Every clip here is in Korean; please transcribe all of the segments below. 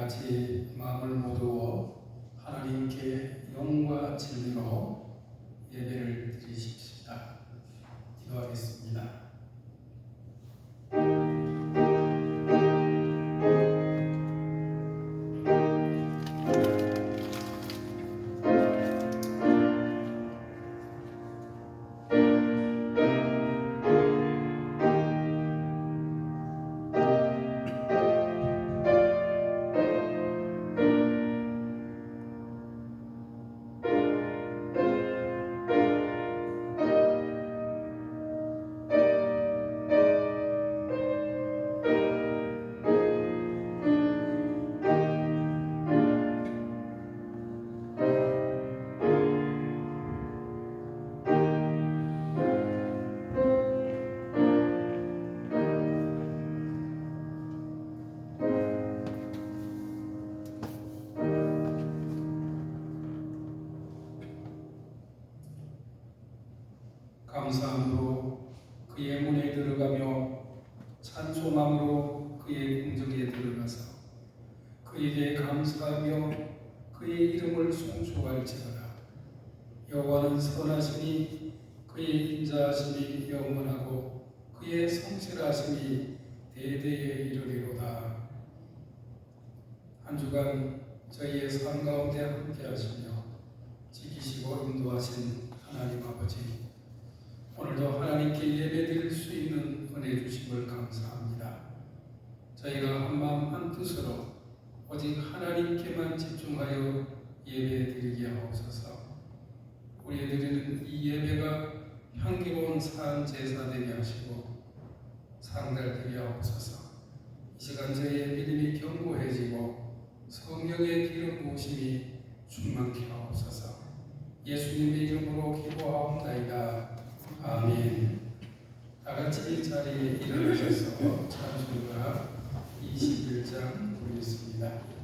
같이 마음을 모두어 하나님께 영과 진리로 예배를 드리십시다. 기도하겠습니다. 감사함으로 그의 문에 들어가며 찬송함으로 그의 궁정에 들어가서 그에게 감사하며 그의 이름을 송축할지어다. 여호와는 선하시니 그의 인자하심이 영원하고 그의 성실하심이 대대에 이르리로다. 한 주간 저희의 삶 가운데 함께 하시며 지키시고 인도하신 하나님 아버지, 오늘도 하나님께 예배드릴 수 있는 은혜 주심을 감사합니다. 저희가 한마음 한뜻으로 오직 하나님께만 집중하여 예배드리게 하옵소서. 우리 드리는 이 예배가 향기로운 산 제사 되게 하시고 상달되게 하옵소서. 이 시간 저희의 믿음이 견고해지고 성령의 기름 부으심이 충만케 하옵소서. 예수님의 이름으로 기도하옵나이다. 아멘. 다같이 자리에 일어나셔서 찬송가 21장 부르겠습니다.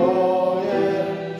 창조의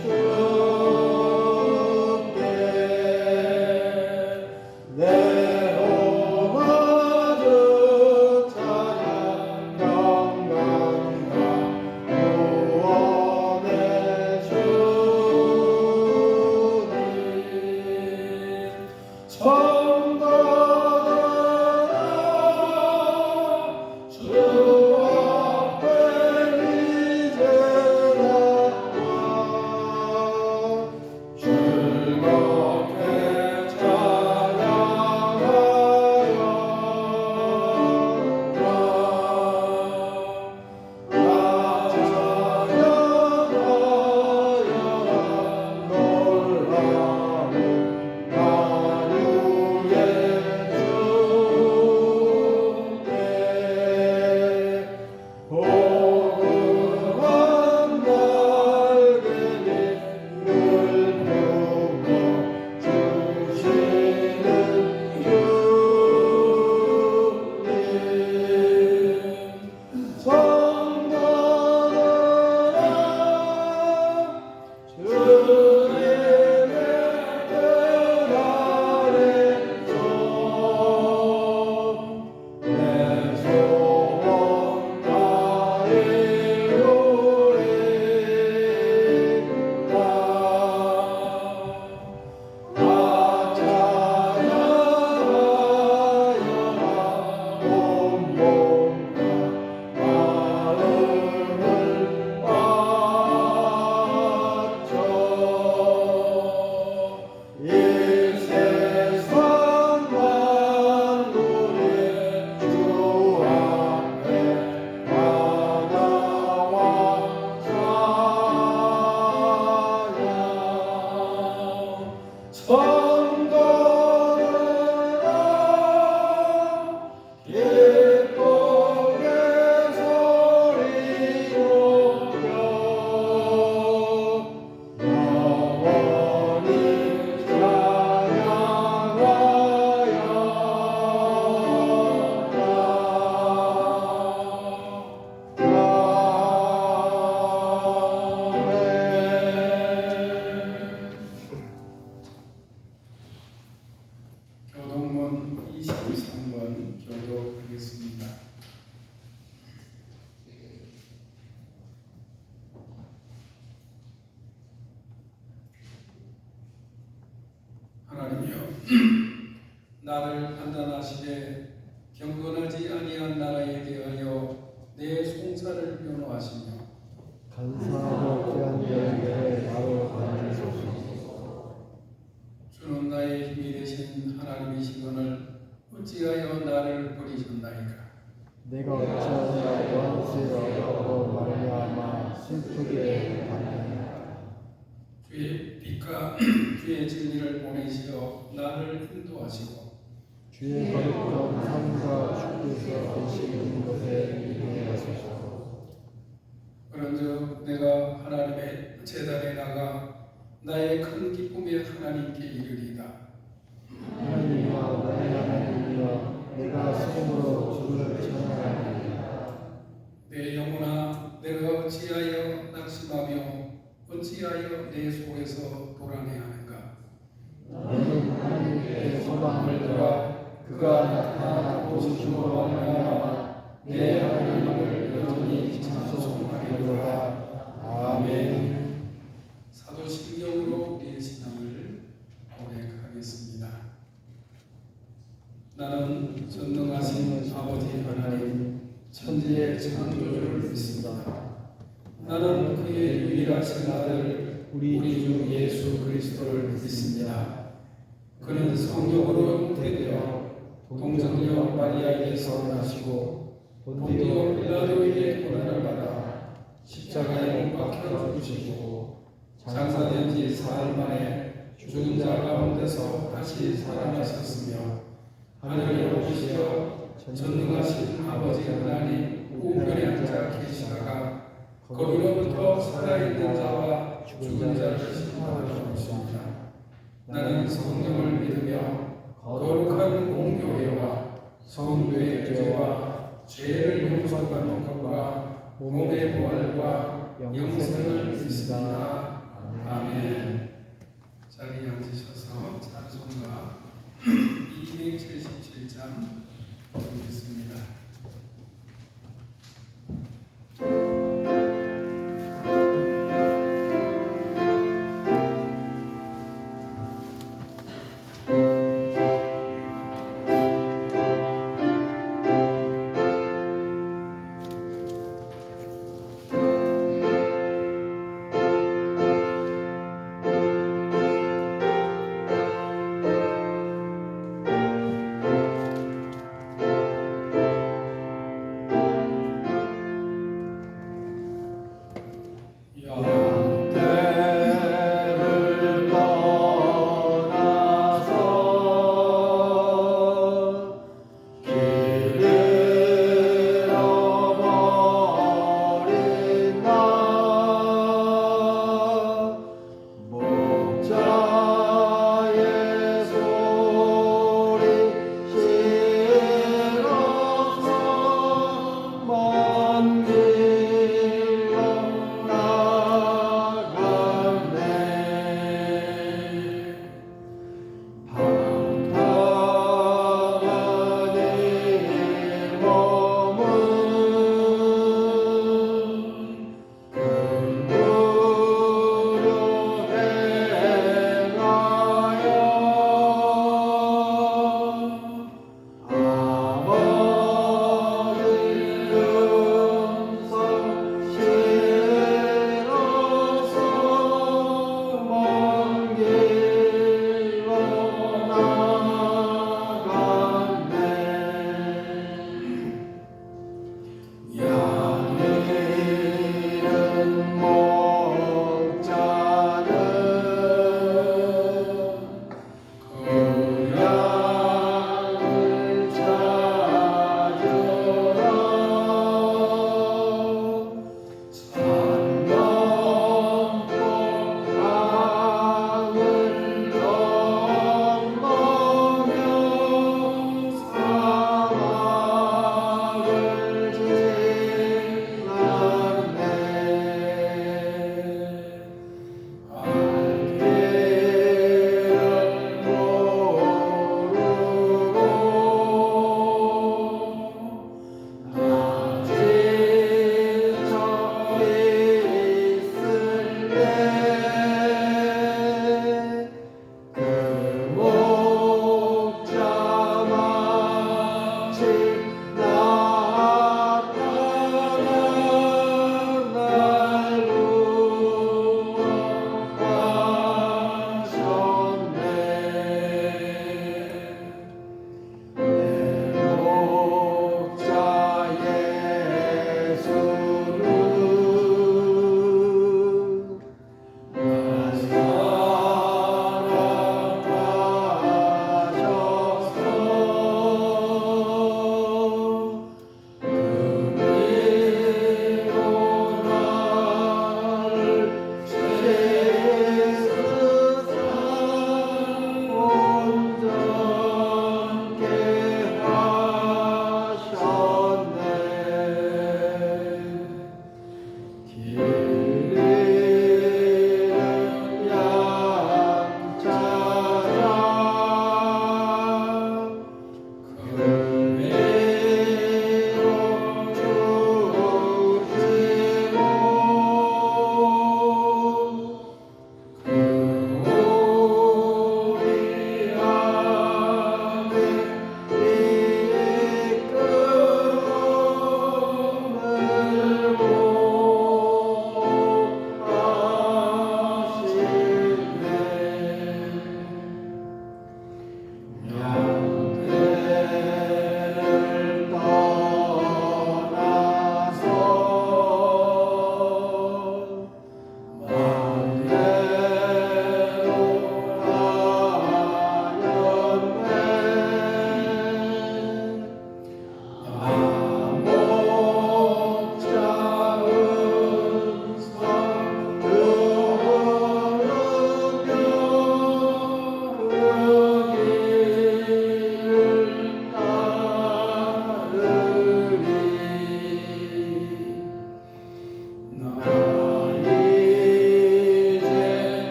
기도하겠습니다. 하나님이여, 나를 판단하시되 경건하지 아니한 나라에 대하여 내 송사를 변호하시며 간사하고 귀한 여인들의 나로 만지소서. 주는 나의 힘이 되신 하나님이시거늘 어찌하여 나를 버리셨나이까. 내가 어찌하여 원수라고 말미암아 슬프게 하느냐. 주의 빛과 주의 진리를 보내시어 나를 인도하시고 주의 거룩한 삶과 주께서 계시는 것에 인도하소서. 그런즉 내가 하나님의 제단에 나가 나의 큰 기쁨의 하나님께 이르리다. 하나님이여, 나의 하나님이여, 내가 스스로 주를 찬양하리이다. 내 영혼아, 내가 어찌하여 낙심하며 어찌하여 내 속에서 도란해하는가. 너는 하나님께 소망을 들어 그가 나타나 도우심으로 말미암아 내 하나님을 여전히 찬송하리로다. 아멘. 사도신경으로 우리의 신앙을 고백하겠습니다. 나는 전능하신 아버지 하나님 천지의 창조주를 믿습니다. 나는 그의 유일하신 아들 우리 주 예수 그리스도를 믿습니다. 그는 성령으로 잉태되어 동정녀 마리아에게서 나시고 본디오 빌라도에게 고난을 받아 십자가에 못 박혀 죽으시고 장사된 지 사흘 만에 죽은 자 가운데서 다시 살아나셨으며 하늘에 오르시어 전능하신 아버지 하나님 우편에 앉아 계시다가 거기로부터 살아있는 자와 죽은 자를 심판하러 오십니다. 나는 성령을 믿으며 거룩한 공교회와 성도의 죄와 죄를 용서받는 것과 몸의 부활과 영생을 믿습니다. 아멘. 자리에 앉으셔서 찬송가 277장 부르겠습니다.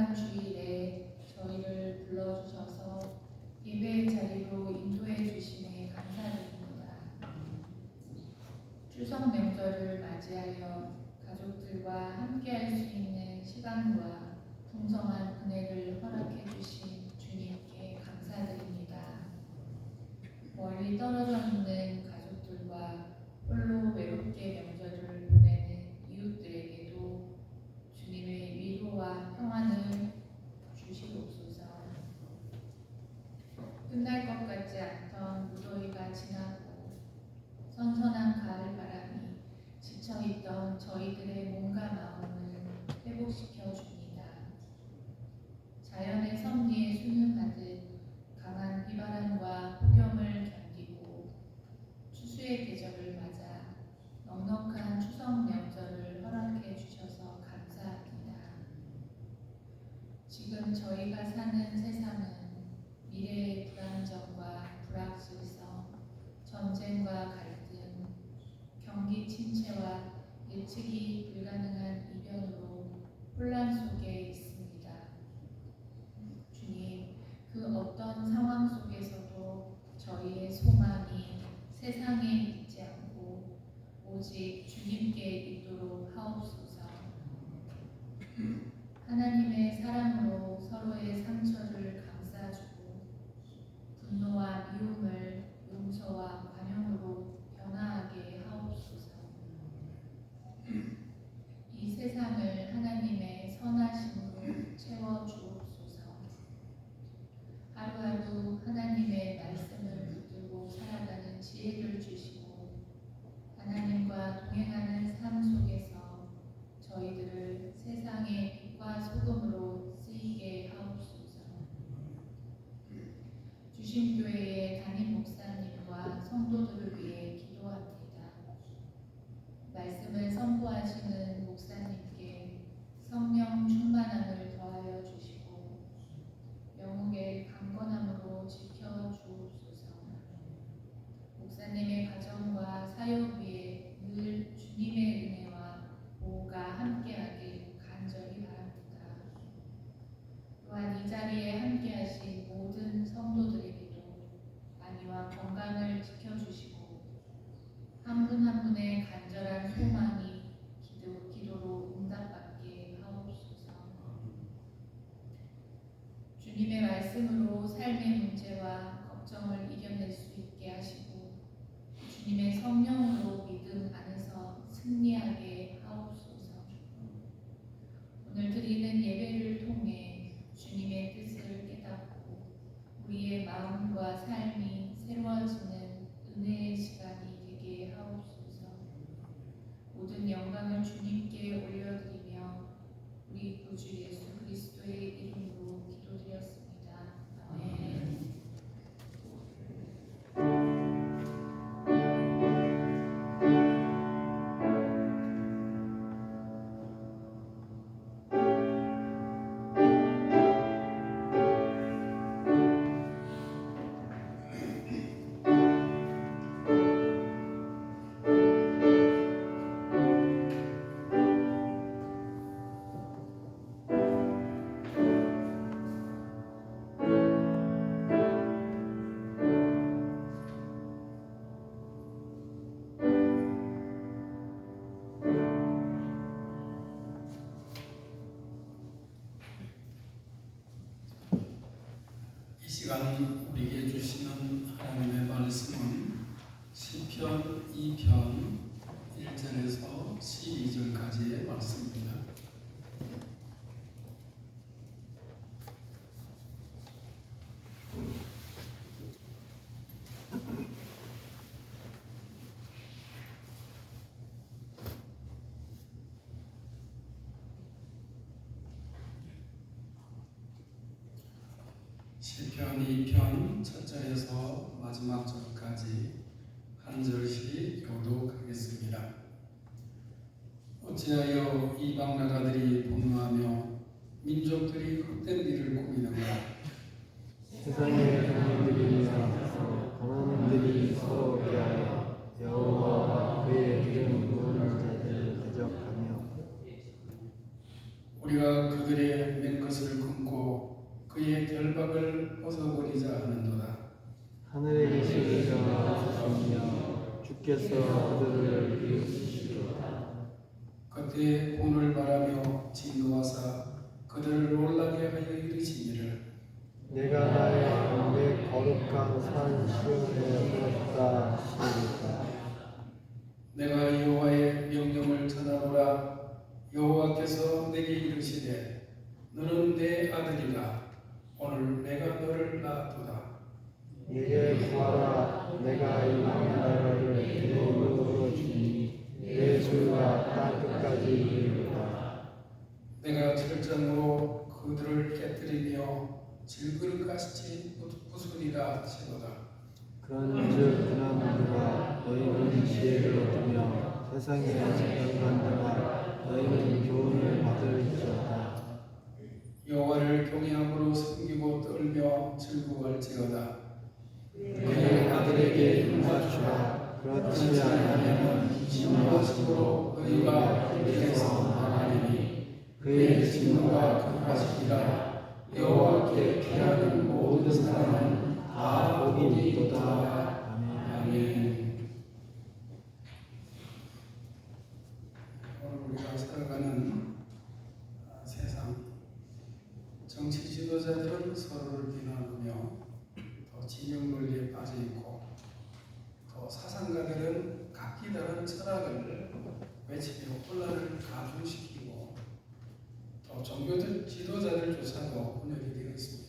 거룩한 주일에 저희를 불러주셔서 예배의 자리로 인도해 주심에 감사드립니다. 추석 명절을 맞이하여 가족들과 함께할 수 있는 시간과 풍성한 은혜를 허락해 주신 주님께 감사드립니다. 멀리 떨어져 있는 가족들과 홀로 외롭게 명절을 보내는 이웃들에게도 주님의 위로와 평안을 주시옵소서. 끝날 것 같지 않던 무더위가 지나고 선선한 가을 바람이 지쳐있던 저희들의 몸과 마음을 회복시켜 줍니다. 자연의 섭리에 순응하듯 강한 비바람과 폭염을 견디고 추수의 계절을 맞아 넉넉한 추석 명절을 허락해 주셔서 감사합니다. 지금 저희가 사는 세상은 미래의 불안정과 불확실성, 전쟁과 갈등, 경기 침체와 예측이 불가능한 이변으로 혼란 속에 있습니다. 주님, 그 어떤 상황 속에서도 저희의 소망이 세상에 있지 않고 오직 주님께 있도록 하옵소서. 하나님의 사랑으로 서로의 상처를 감싸주고 분노와 미움을 용서와 관용으로 변화하게 하옵소서. 이 세상을 하나님의 선하심으로 채워주옵소서. 하루하루 하나님의 말씀을 붙들고 살아가는 지혜를 주시고 하나님과 동행하는 삶 속에서 저희들을 세상의 빛과 소금으로 쓰이게 하옵소서. 주심교회의 담임 목사님과 성도들을 위해 기도합니다. 말씀을 선포하시는 목사님께 성령 충만함을 더하여 주시고 영웅의 강건함으로 지켜 주옵소서. 목사님의 가정과 사역 위에 늘 주님의 은혜와 보호가 함께하길 간절히 바랍니다. 또한 이 자리에 함께하신 모든 성도들에게도 안위와 건강을 지켜주시고 한 분 한 분의 간절한 소망이 기도로 응답받게 하옵소서. 주님의 말씀으로 삶의 문제와 걱정을 이겨낼 수 있게 하시고 주님의 성령으로 믿음 안에서 승리하게 하옵소서. 오늘 드리는 예배를 통해 주님의 뜻을 깨닫고 우리의 마음과 삶이 새로워지는 은혜의 시간이 되게 하옵소서. 모든 영광을 주님께 올려드리며 우리 구주 예수 그리스도의 이름으로 기도드렸습니다. 아멘. 이 시간 우리에게 주시는 하나님의 말씀은 시편 2편 1절에서 12절까지의 말씀입니다. 시편 2편 첫 절에서 마지막 절까지 한 절씩 교독하겠습니다. 어찌하여 이방 나라들이 분노하며 민족들이 헛된 일을 꾸미는가? 세상의 하나님들이 앞서 하나님들이 서로 위하여 여호와와 그의 이름 부르는 자들을 대적하며 우리가 그들의 맨 것을 그의 결박을 벗어버리자 하는도다. 하늘에 계신 이가 하시며 주께서 그들을 비우시리로다. 그때 본을 바라며 진노하사 그들을 놀라게 하여 이르시기를 내가 나의 가운데 거룩한 산 시온에 들었다 하시리로다. 내가 여호와의 명령을 전하노라. 여호와께서 내게 이르시되 너는 내 아들이라. 오늘 내가 너를 낳았도다. 내게 구하라. 내가 이 나라를 내 이름으로 주니 내 주가 땅 끝까지 이르리로다. 내가 철장으로 그들을 깨뜨리며 질그릇같이 부수리라 하시도다. 그런즉 그나마나 너희는 지혜를 얻으며 세상에 영광받으라. 너희는 교훈을 받을지어다. 여호와를 경외함으로 섬기고 떨며 즐거워할지어다. 그의 아들에게 인자주라. 그렇지 않으면 진노하심으로 너희가 그에게서 망하리니 그의 진노가 극하시리라. 여호와께 피하는 모든 사람은 다 복이 있도다. 아멘. 오늘 우리가 살아가는 세상, 정치 지도자들은 서로를 비난하며 또 진영 논리에 빠져 있고, 또 사상가들은 각기 다른 철학을 외치며 혼란을 가중시키고, 또 종교 지도자들조차도 분열이 되어 있습니다.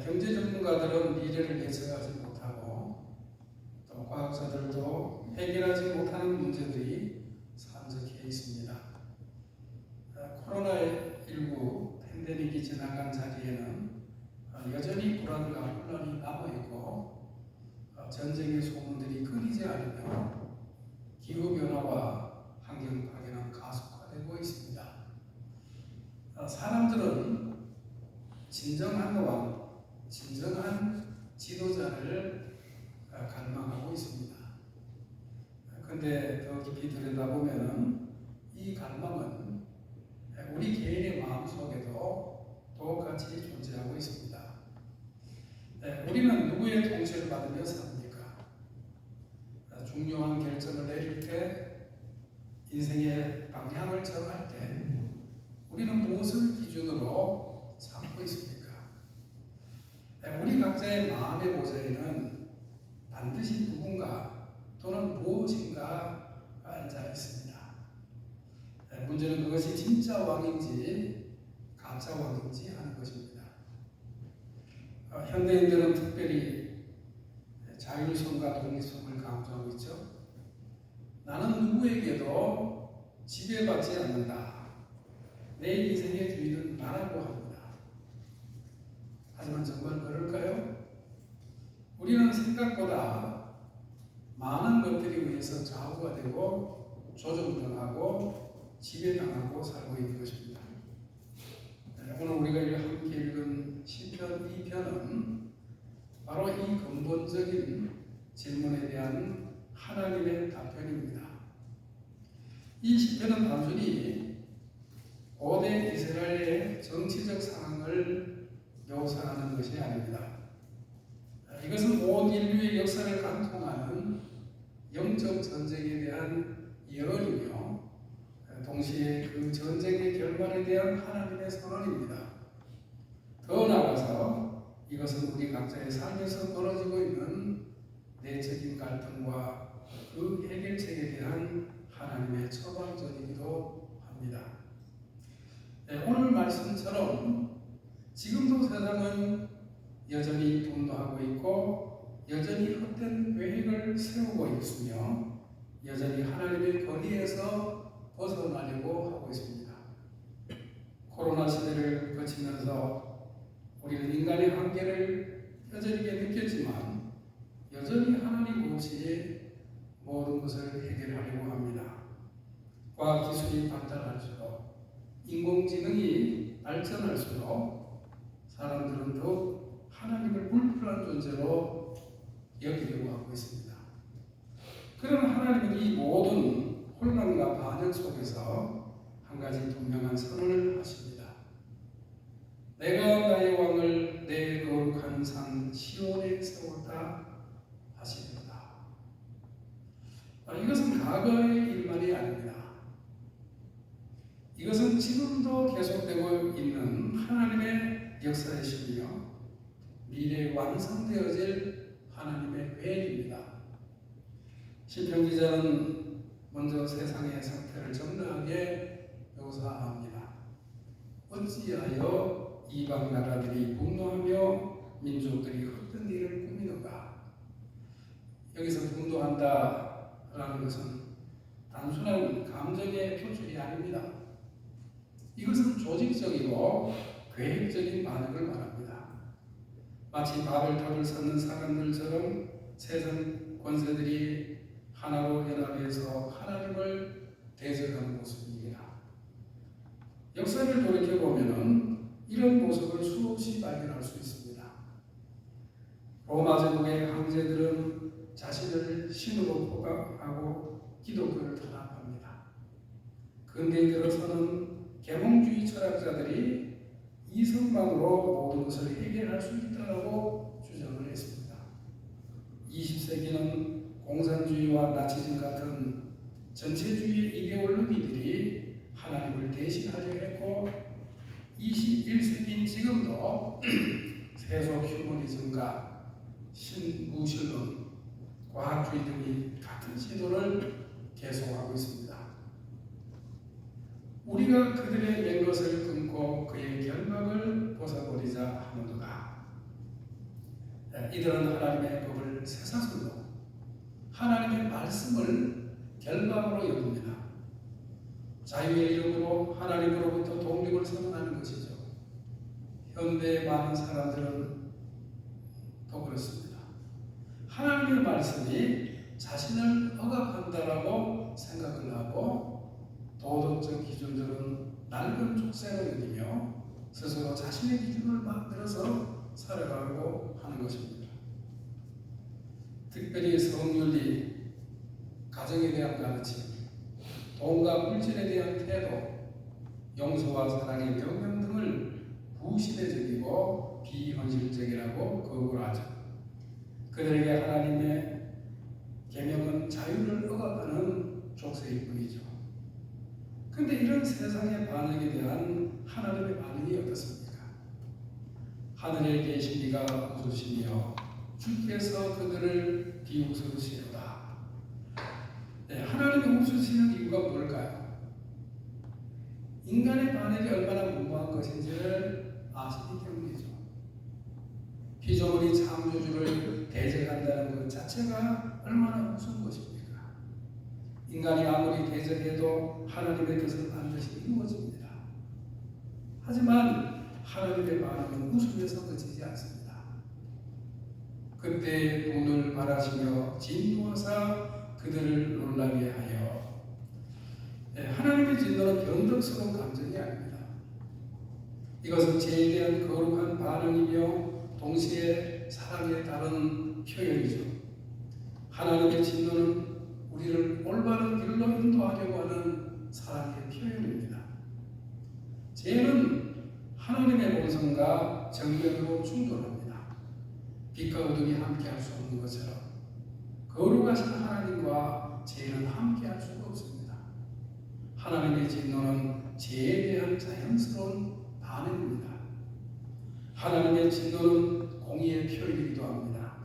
경제 전문가들은 미래를 예측하지 못하고, 또 과학자들도 해결하지 못하는 문제들이 산적해 있습니다. 코로나19 팬데믹이 지나간 자리에는 여전히 불안과 혼란이 남아있고, 전쟁의 소문들이 끊이지 않으며 기후변화와 환경 파괴는 가속화되고 있습니다. 사람들은 진정한 왕, 진정한 지도자를 갈망하고 있습니다. 그런데 더 깊이 들여다보면 이 갈망은 우리 개인의 마음속에도 똑같이 존재하고 있습니다. 우리는 누구의 통치를 받으며 삽니까? 중요한 결정을 내릴 때, 인생의 방향을 정할 때 우리는 무엇을 기준으로 삼고 있습니까? 우리 각자의 마음의 보좌에는 반드시 누군가 또는 무엇인가 앉아 있습니다. 문제는 그것이 진짜 왕인지 가짜 왕인지 하는 것입니다. 현대인들은 특별히 자율성과 독립성을 강조하고 있죠. 나는 누구에게도 지배받지 않는다. 내 인생의 주인은 나라고 합니다. 하지만 정말 그럴까요? 우리는 생각보다 많은 것들이 의해서 좌우가 되고 조종당하고 지배당하고 살고 있는 것입니다. 오늘 우리가 함께 읽은 시편 2편은 바로 이 근본적인 질문에 대한 하나님의 답변입니다. 이 시편은 단순히 고대 이스라엘의 정치적 상황을 묘사하는 것이 아닙니다. 이것은 온 인류의 역사를 관통하는 영적 전쟁에 대한 예언이며, 동시에 그 전쟁의 결말에 대한 하나님의 선언입니다. 더 나아가서 이것은 우리 각자의 삶에서 벌어지고 있는 내적인 갈등과 그 해결책에 대한 하나님의 처방전이기도 합니다. 오늘 말씀처럼 지금도 세상은 여전히 분노하고 있고, 여전히 헛된 계획을 세우고 있으며, 여전히 하나님의 권위에서 벗어나려고 하고 있습니다. 코로나 시대를 거치면서 우리는 인간의 한계를 뼈저리게 느꼈지만, 여전히 하나님 없이 모든 것을 해결하려고 합니다. 과학 기술이 발달할수록, 인공지능이 발전할수록 사람들은 더욱 하나님을 불필요한 존재로 여기려고 하고 있습니다. 그런 하나님은 이 모든 혼란과 반역 속에서 한 가지 분명한 선언을 하십니다. 과거의 일만이 아닙니다. 이것은 지금도 계속되고 있는 하나님의 역사이시며 미래에 완성되어질 하나님의 계획입니다. 시편 기자는 먼저 세상의 상태를 정확하게 묘사합니다. 어찌하여 이방 나라들이 분노하며 민족들이 헛된 일을 꾸미는가? 여기서 분노한다라는 것은 단순한 감정의 표출이 아닙니다. 이것은 조직적이고 계획적인 반응을 말합니다. 마치 바벨탑을 쌓는 사람들처럼 세상 권세들이 하나로 연합해서 하나님을 대적하는 모습입니다. 역사를 돌이켜보면 이런 모습을 수없이 발견할 수 있습니다. 로마 제국의 황제들은 자신을 신으로 포괄하고 기독교를 탄압합니다. 근대에 들어서는 계몽주의 철학자들이 이성만으로 모든 것을 해결할 수 있다고 주장을 했습니다. 20세기는 공산주의와 나치즘 같은 전체주의 이데올로기들이 하나님을 대신하려 했고 21세기인 지금도 세속 휴머니즘과 신무신론, 과학주의 등이 같은 시도를 계속하고 있습니다. 우리가 그들의 맨 것을 끊고 그의 결박을 벗어버리자 하는도다. 이들은 하나님의 법을 쇠사슬로 하나님의 말씀을 결박으로 여깁니다. 자유의 이름으로 하나님으로부터 독립을 선언하는 것이죠. 현대의 많은 사람들은 더 그렇습니다. 하나님의 말씀이 자신을 억압한다라고 생각을 하고 도덕적 기준들은 낡은 족쇄로 여기며 스스로 자신의 기준을 만들어서 살아가고 하는 것입니다. 특별히 성윤리, 가정에 대한 가르침, 돈과 물질에 대한 태도, 용서와 사랑의 명령 등을 부시대적이고 비현실적이라고 거부를 하죠. 그들에게 하나님의 계명은 자유를 억압하는 족쇄일 뿐이죠. 그런데 이런 세상의 반응에 대한 하나님의 반응이 어떻습니까? 하늘에 계신 이가 웃으시며 주께서 그들을 비웃으시도다. 하나님이 웃으시는 이유가 뭘까요? 인간의 반응이 얼마나 무모한 것인지를 아시기 때문이죠. 피조물이 창조주를 대적한다는 것 자체가 얼마나 무서운 것입니까? 인간이 아무리 대적해도 하나님의 뜻은 반드시 이루어집니다. 하지만 하나님의 반응은 웃음에서 그치지 않습니다. 그때 눈을 바라시며 진노하사 그들을 놀라게 하여. 하나님의 진노는 변덕스러운 감정이 아닙니다. 이것은 죄에 대한 거룩한 반응이며 동시에 사랑에 따른 표현이죠. 하나님의 진노는 우리를 올바른 길로 인도하려고 하는 사랑의 표현입니다. 죄는 하나님의 본성과 정면으로 충돌합니다. 빛과 어둠이 함께할 수 없는 것처럼 거룩하신 하나님과 죄는 함께할 수가 없습니다. 하나님의 진노는 죄에 대한 자연스러운 반응입니다. 하나님의 진노는 공의의 표현이기도 합니다.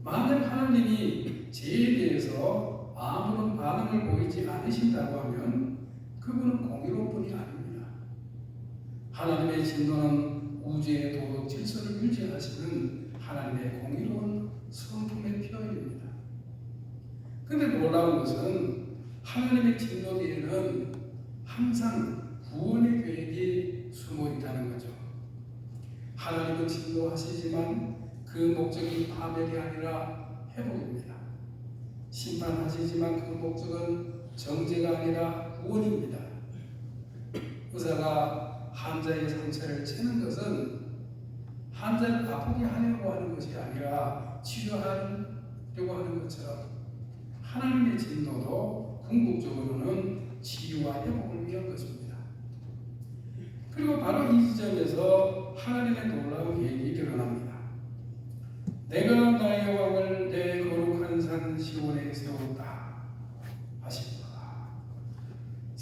만약 하나님이 죄에 대해서 아무런 반응을 보이지 않으신다고 하면 그분은 공의로운 분이 아닙니다. 하나님의 진노는 우주의 도덕 질서를 유지하시는 하나님의 공의로운 성품의 표현입니다. 그런데 놀라운 것은 하나님의 진노 뒤에는 항상 구원의 계획이 숨어 있다는 거죠. 하나님은 진노하시지만 그 목적이 파멸이 아니라 회복입니다. 심판하시지만 그 목적은 정죄가 아니라 구원입니다. 의사가 환자의 상처를 채는 것은 환자를 아프게 하려고 하는 것이 아니라 치료하려고 하는 것처럼 하나님의 진노도 궁극적으로는 치유와 회복을 위한 것입니다. 그리고 바로 이 지점에서 하나님의 놀라운 계획이 드러납니다. 내가 나의 왕을 내 거룩한 산 시온에 세웠다.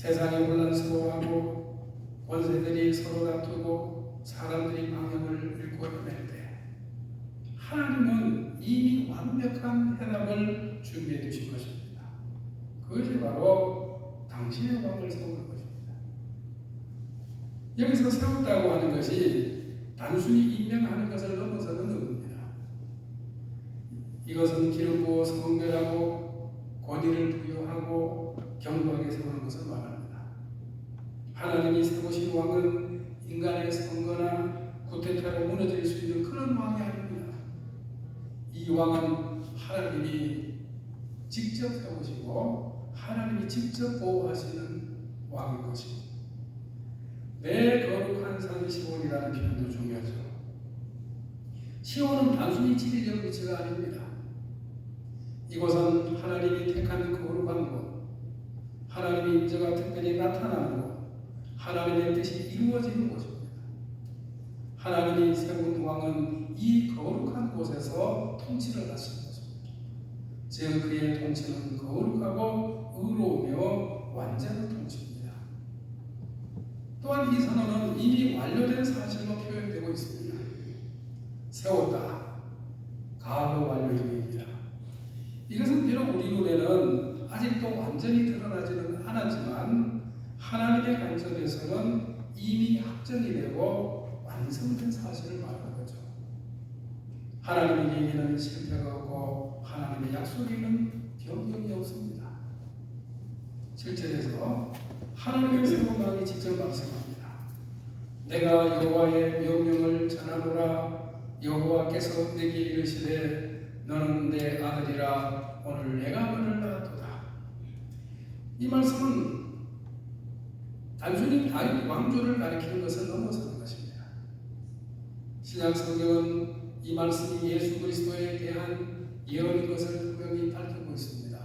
세상이 혼란스러워하고 권세들이 서로 다투고 사람들이 방향을 잃고 헤맬 때 하나님은 이미 완벽한 해답을 준비해 두신 것입니다. 그것이 바로 당신의 왕을 세우는 것입니다. 여기서 세웠다고 하는 것이 단순히 임명하는 것을 넘어서는 의미입니다. 이것은 기름 부어 성별하고 권위를 부여하고 경고하게 세우는 것을 말합니다. 하나님이 세우신 왕은 인간의 선거나 구태타로 무너질 수 있는 그런 왕이 아닙니다. 이 왕은 하나님이 직접 세우시고 하나님이 직접 보호하시는 왕인 것입니다. 내 거룩한 산 시온이라는 표현도 중요하죠. 시온은 단순히 지리적 위치가 아닙니다. 이곳은 하나님이 택한 거룩한 곳, 하나님의 임재가 특별히 나타나는 곳, 하나님의 뜻이 이루어지는 곳입니다. 하나님이 세운 왕은 이 거룩한 곳에서 통치를 하시는 것입니다. 즉 그의 통치는 거룩하고 의로우며 완전한 통치입니다. 또한 이 선언은 이미 완료된 사실로 표현되고 있습니다. 세웠다. 과거 완료입니다. 이것은 비록 우리 눈에는 아직도 완전히 드러나지는 않았지만 하나님의 관점에서는 이미 확정이 되고 완성된 사실을 말하는 거죠. 하나님의 얘기는 실패가 없고 하나님의 약속에는 변경이 없습니다. 7절에서 하나님의 세운 왕이 직접 말씀합니다. 내가 여호와의 명령을 전하노라. 여호와께서 내게 이르시되 너는 내 아들이라. 오늘 내가 너를 낳았도다. 이 말씀은 단순히 다윗 왕조를 가리키는 것을 넘어서는 것입니다. 신약 성경은 이 말씀이 예수 그리스도에 대한 예언인 것을 분명히 밝히고 있습니다.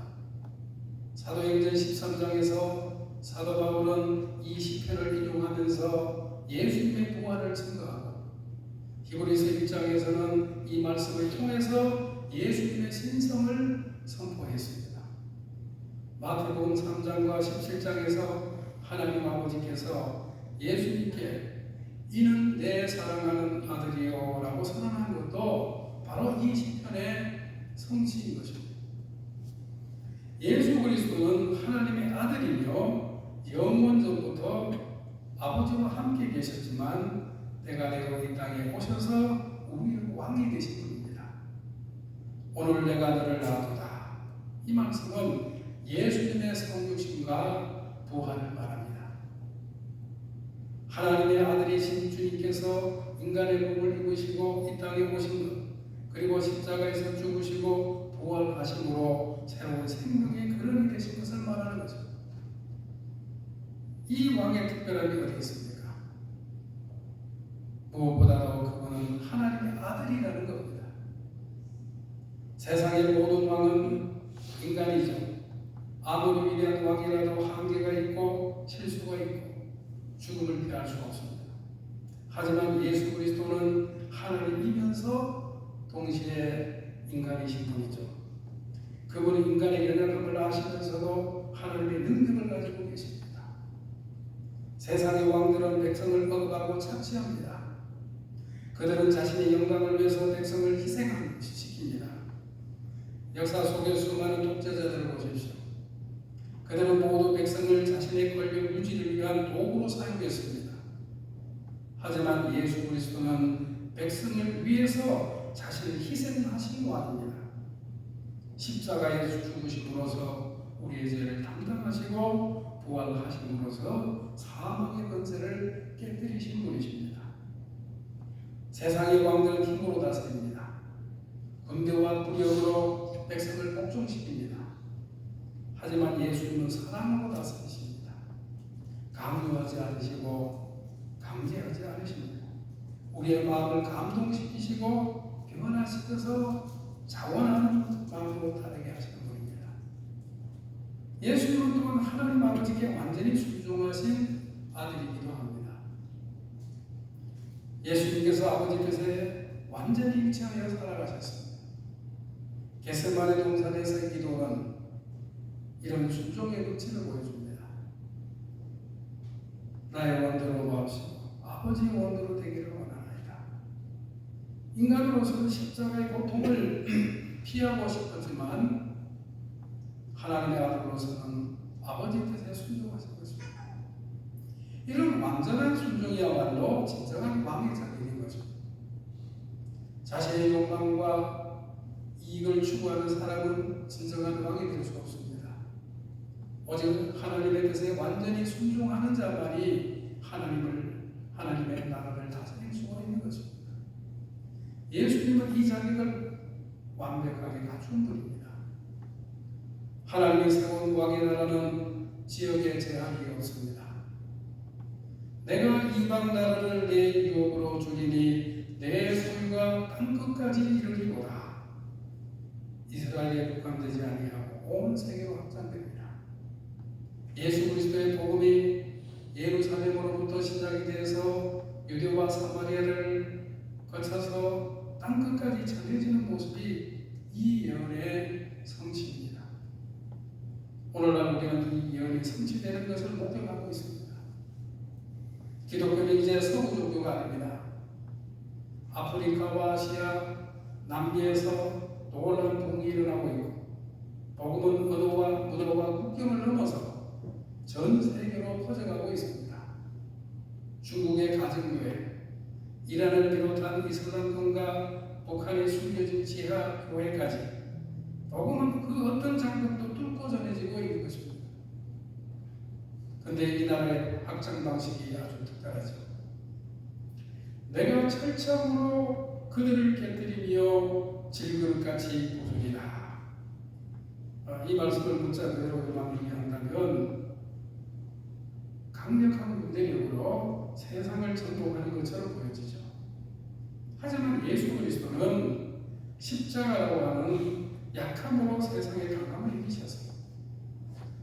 사도행전 13장에서 사도 바울은 이 시편을 인용하면서 예수님의 부활을 증거하고 히브리서 1장에서는 이 말씀을 통해서 예수님의 신성을 선포했습니다. 마태복음 3장과 17장에서 하나님 아버지께서 예수님께 이는 내 사랑하는 아들이요 라고 선언한 것도 바로 이 시편의 성취인 것입니다. 예수 그리스도는 하나님의 아들이며 영원전부터 아버지와 함께 계셨지만 때가 되어 이 땅에 오셔서 우리의 왕이 되신 분입니다. 오늘 내가 너를 낳았도다. 이 말씀은 예수님의 성육신과 부활을 말합니다. 하나님의 아들이신 주님께서 인간의 몸을 입으시고 이 땅에 오신 것, 그리고 십자가에서 죽으시고 부활하심으로 새로운 생명의 근원이 되신 것을 말하는 거죠. 이 왕의 특별함이 어디 있습니까? 무엇보다도 그분은 하나님의 아들이라는 겁니다. 세상의 모든 왕은 인간이죠. 아무리 위대한 왕이라도 한계가 있고 실수가 있고 죽음을 피할 수 없습니다. 하지만 예수 그리스도는 하나님이면서 동시에 인간이신 분이죠. 그분은 인간의 연약함을 아시면서도 하나님의 능력을 가지고 계십니다. 세상의 왕들은 백성을 억압하고 착취합니다. 그들은 자신의 영광을 위해서 백성을 희생시킵니다. 역사 속의 수많은 독재자들을 보십시오. 그들은 모두 백성을 자신의 권력 유지를 위한 도구로 사용했습니다. 하지만 예수 그리스도는 백성을 위해서 자신을 희생하신 왕입니다. 십자가에 죽으심으로써 우리의 죄를 담당하시고 부활하심으로써 사망의 권세를 깨뜨리신 분이십니다. 세상의 왕들은 힘으로 다스립니다. 군대와 무력으로 백성을 복종시킵니다. 하지만 예수님은 사랑으로 다스리십니다. 강요하지 않으시고 강제하지 않으십니다. 우리의 마음을 감동시키시고 변화시켜서 자원하는 마음으로 다르게 하시는 분입니다. 예수님은 또한 하나님 아버지께 완전히 순종하신 아들이기도 합니다. 예수님께서 아버지 뜻에 완전히 일치하여 살아가셨습니다. 겟세마네 동산에서의 기도는 이런 순종의 극치를 보여줍니다. 나의 원대로 마옵시고 아버지의 원대로 되기를 원하나이다. 인간으로서는 십자가의 고통을 피하고 싶었지만 하나님의 아들로서는 아버지 뜻에 순종하신 것입니다. 이런 완전한 순종이야말로 진정한 왕의 자격인 것입니다. 자신의 욕망과 이익을 추구하는 사람은 진정한 왕이 될 수 없습니다. 오직 하나님의 뜻에 완전히 순종하는 자만이 하나님의 나라를 다스릴 수가 있는 것입니다. 예수님은 이 자격을 완벽하게 갖춘 분입니다. 하나님이 세운 왕의 나라는 지역에 제한이 없습니다. 내가 이방 나라를 내 유업으로 주리니 내 소유가 땅끝까지 이르리로다. 이스라엘에 국한되지 아니하고 온 세계로 확장됩니다. 예수 그리스도의 복음이 예루살렘으로부터 시작이 돼서 유대와 사마리아를 거쳐서 땅끝까지 전해지는 모습이 이 예언의 성취입니다. 오늘날 우리는 이 예언이 성취되는 것을 목격하고 있습니다. 기독교는 이제 서구 종교가 아닙니다. 아프리카와 아시아, 남미에서 놀라운 복음이 일어나고 있고 복음은 언어와 문화와 국경을 넘어서 전 세계로 퍼져가고 있습니다. 중국의 가정교회, 이란을 비롯한 이슬람권과 북한의 숨겨진 지하 교회까지 복음은 그 어떤 장벽도 뚫고 전해지고 있는 것입니다. 그런데 이 나라의 확장 방식이 아주 특별하죠. 내가 철창으로 그들을 깨뜨리며 질그릇같이 부수리라. 이 말씀을 문자 그대로 이해한다면 강력한 군대력으로 세상을 정복하는 것처럼 보여지죠. 하지만 예수 그리스도는 십자가라고 하는 약함으로 세상의 강함을 이기셨어요.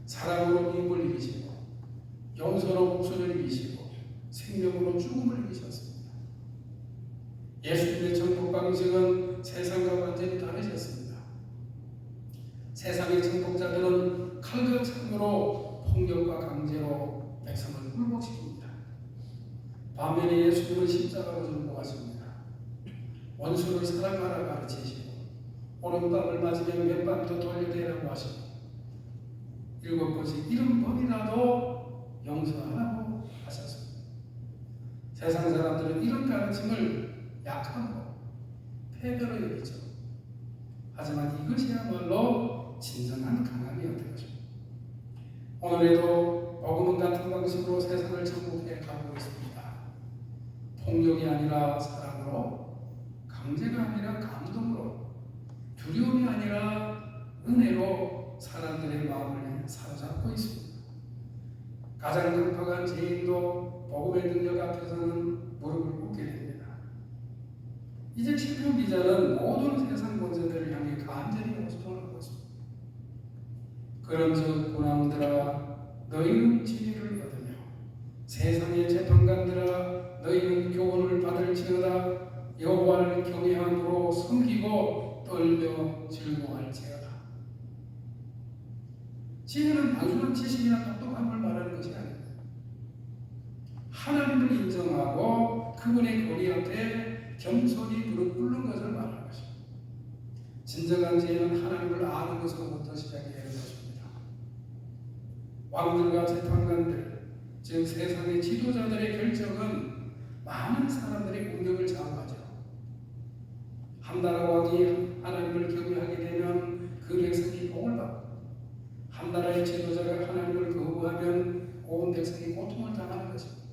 사랑으로 미움을 이기시고 용서로 복수를 이기시고 생명으로 죽음을 이기셨습니다. 예수님의 정복 방식은 세상과 완전히 다르셨습니다. 세상의 정복자들은 칼과 창으로 폭력과 강제로 백성을 굴복시킵니다. 반면에 예수님은 십자가로 정복하십니다. 원수를 사랑하라 가르치시고 오른밤을 맞으면 왼밤도 돌려대라고 하시고 7번씩 70번이라도 용서하라고 하셨습니다. 세상 사람들은 이런 가르침을 약함으로 패배로 여기죠. 하지만 이것이야말로 진정한 강함이었던 것입니다. 오늘에도 복음은 같은 방식으로 세상을 정복해 가고 있습니다. 폭력이 아니라 사랑으로, 강제가 아니라 감동으로, 두려움이 아니라 은혜로 사람들의 마음을 사로잡고 있습니다. 가장 강팍한 죄인도 복음의 능력 앞에서는 무릎을 꿇게 됩니다. 이제 시편 기자는 모든 세상 권세들을 향해 간절히 호소를 하고 있습니다. 그런즉 고난들아 너희는 진리를 얻으며 세상의 재판관들아 너희는 교훈을 받을지어다. 여호와를 경외함으로 섬기고 떨며 즐거워할지어다. 지혜는 단순한 지식이나 똑똑함을 말하는 것이 아닙니다. 하나님을 인정하고 그분의 권위 앞에 겸손히 무릎 꿇는 것을 말하는 것입니다. 진정한 지혜는 하나님을 아는 것으로부터 시작해야 하는 것입니다. 왕들과 재판관들, 즉 세상의 지도자들의 결정은 많은 사람들의 운명을 좌우하죠. 한 나라 왕이 하나님을 경외하게 되면 그 백성이 복을 받고 한 나라의 지도자가 하나님을 거부하면 온 백성이 고통을 당하는 것입니다.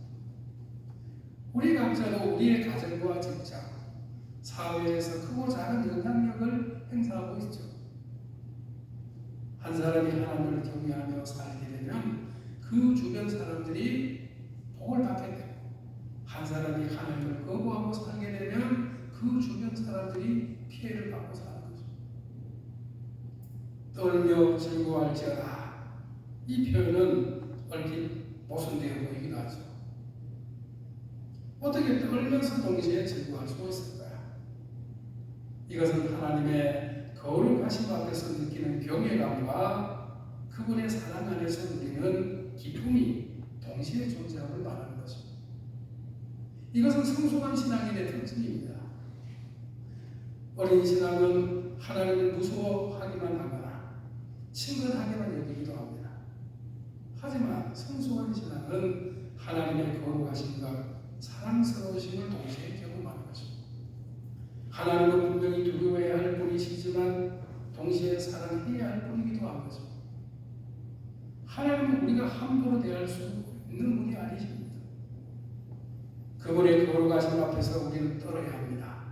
우리 각자도 우리의 가정과 직장, 사회에서 크고 작은 영향력을 행사하고 있죠. 한 사람이 하나님을 경외하며 살게 되면 그 주변 사람들이 복을 받게 되고 한 사람이 하나님을 거부하고 살게 되면 그 주변 사람들이 피해를 받고 사는 거죠. 떨며 즐거워할지어다. 이 표현은 얼핏 모순되어 보이기도 하죠. 어떻게 떨면서 동시에 즐거워할 수 있을까요? 이것은 하나님의 거룩하심 앞에서 느끼는 경외감과 그분의 사랑 안에서 누리는 기쁨이 동시에 존재함을 말하는 것입니다. 이것은 성숙한 신앙인의 특징입니다. 어린 신앙은 하나님을 무서워하기만 하거나 친근하게만 여기기도 합니다. 하지만 성숙한 신앙은 하나님의 거룩하심과 사랑스러우심을 동시에 경험하는 것입니다. 하나님은 분명히 두려워해야 할 분이시지만 동시에 사랑해야 할 분이기도 한 것입니다. 하나님은 우리가 함부로 대할 수 있는 분이 아니십니다. 그분의 거룩하심 앞에서 우리는 떨어야 합니다.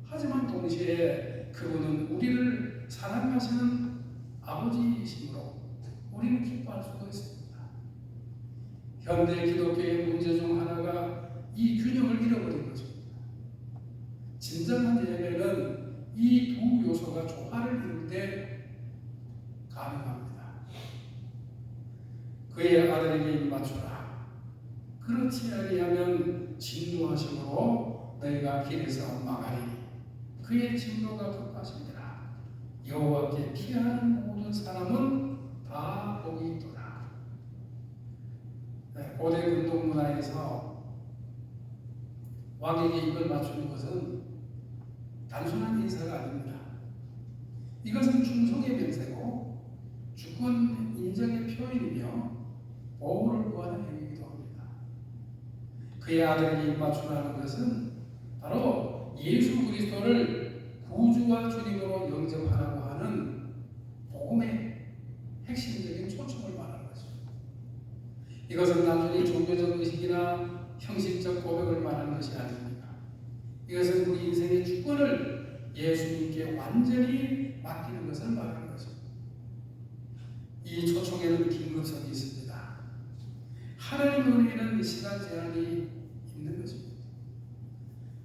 하지만 동시에 그분은 우리를 사랑하시는 아버지이시므로 우리는 기뻐할 수가 있습니다. 현대 기독교의 문제 중 하나가 이 균형을 잃어버린 것입니다. 진정한 예배는 이 두 요소가 조화를 이룰 때 가능합니다. 그의 아들에게 입맞추라. 그렇지 아니하면 진노하심으로 너희가 길에서 망하리니 그의 진노가 급하시니라. 여호와께 피하는 모든 사람은 다 복이 있도다. 고대 근동 문화에서 왕에게 입을 맞추는 것은 단순한 인사가 아닙니다. 이것은 충성의 명세고 주권 인정의 표현이며 보호를 구하는 행위이기도 합니다. 그의 아들에게 입맞추라는 것은 바로 예수 그리스도를 구주와 주님으로 영접하라고 하는 복음의 핵심적인 초청을 말하는 것입니다. 이것은 단순히 종교적 의식이나 형식적 고백을 말하는 것이 아닙니다. 이것은 우리 인생의 주권을 예수님께 완전히 맡기는 것을 말하는 것입니다. 이 초청에는 긴급성이 있습니다. 하나님 은혜에는 시간 제한이 있는 것입니다.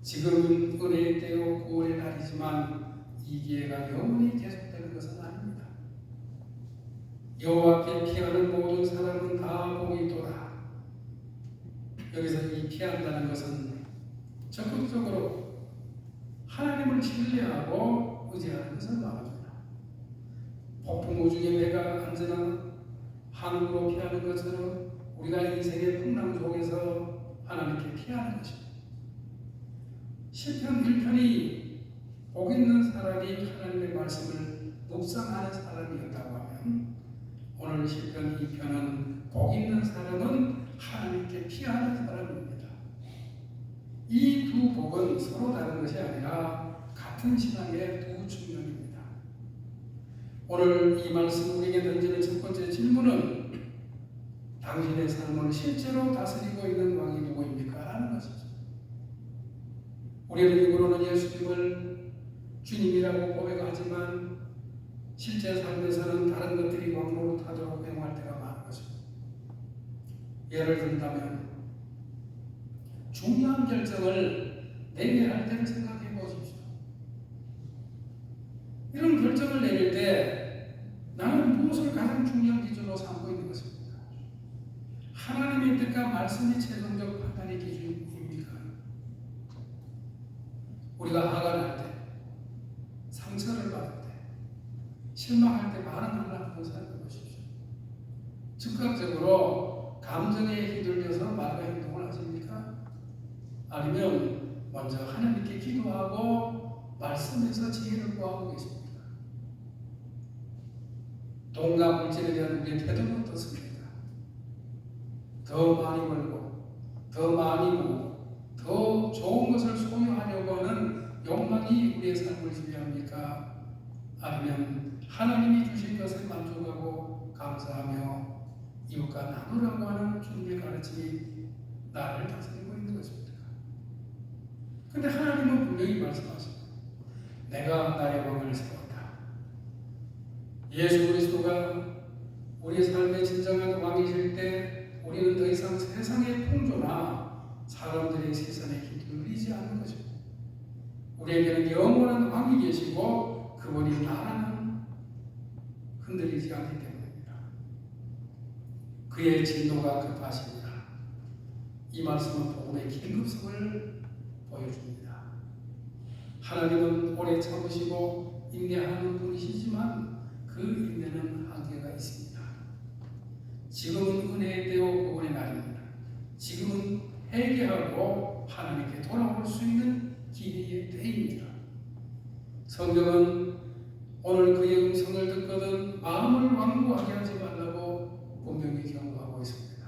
지금은 은혜의 때요 구원의 날이지만 이 기회가 영원히 계속되는 것은 아닙니다. 여호와께 피하는 모든 사람은 다 복이 있도다. 여기서 이 피한다는 것은 적극적으로 하나님을 신뢰하고 의지하는 것을 말합니다. 폭풍 우중에 배가 안전한 항구로 피하는 것처럼 우리가 인생의 풍랑 속에서 하나님께 피하는 것입니다. 시편 1편이 복 있는 사람이 하나님의 말씀을 묵상하는 사람이었다고 하면 오늘 시편 2편은 복 있는 사람은 하나님께 피하는 사람입니다. 이 두 복은 서로 다른 것이 아니라 같은 신앙의 두 측면입니다. 오늘 이 말씀 우리에게 던지는 첫 번째 질문은 당신의 삶을 실제로 다스리고 있는 왕이 누구입니까? 라는 것이죠. 우리는 입으로는 예수님을 주님이라고 고백하지만 실제 삶에서는 다른 것들이 왕노릇 하도록 행할 때가 많은 것입니다. 예를 든다면 중요한 결정을 내려야 할 때를 생각해 보십시오. 이런 결정을 내릴 때 나는 무엇을 가장 중요한 기준으로 삼고 있는 것입니까? 하나님의 뜻과 말씀이 최종적 판단의 기준입니까? 우리가 화가 날 때, 상처를 받을 때, 실망할 때 반응하는 한번 생각해 보십시오. 즉각적으로 감정에 휘둘려서 말과 행동을 하십니까? 아니면 먼저 하나님께 기도하고 말씀에서 지혜를 구하고 계십니까? 돈과 물질에 대한 우리의 태도는 어떻습니까? 더 많이 벌고 더 많이 모으고 더 좋은 것을 소유하려고 하는 욕망이 우리의 삶을 지배합니까? 아니면 하나님이 주신 것에 만족하고 감사하며 이웃과 나누라고 하는 주님의 가르침이 나를 다스리고 있는 것입니까? 근데 하나님은 분명히 말씀하십니다. 내가 나의 왕을 세웠다. 예수 그리스도가 우리의 삶의 진정한 왕이실 때 우리는 더 이상 세상의 풍조나 사람들의 시선에 휘둘리지 않는 것입니다. 우리에게는 영원한 왕이 계시고 그분이 나라는 흔들리지 않기 때문입니다. 그의 진노가 급하십니다. 이 말씀은 복음의 긴급성을 보여줍니다. 하나님은 오래 참으시고 인내하는 분이시지만 그 인내는 한계가 있습니다. 지금은 은혜의 때요 구원의 날입니다. 지금은 회개하고 하나님께 돌아올 수 있는 기회의 때입니다. 성경은 오늘 그의 음성을 듣거든 마음을 완고하게 하지 말라고 분명히 경고하고 있습니다.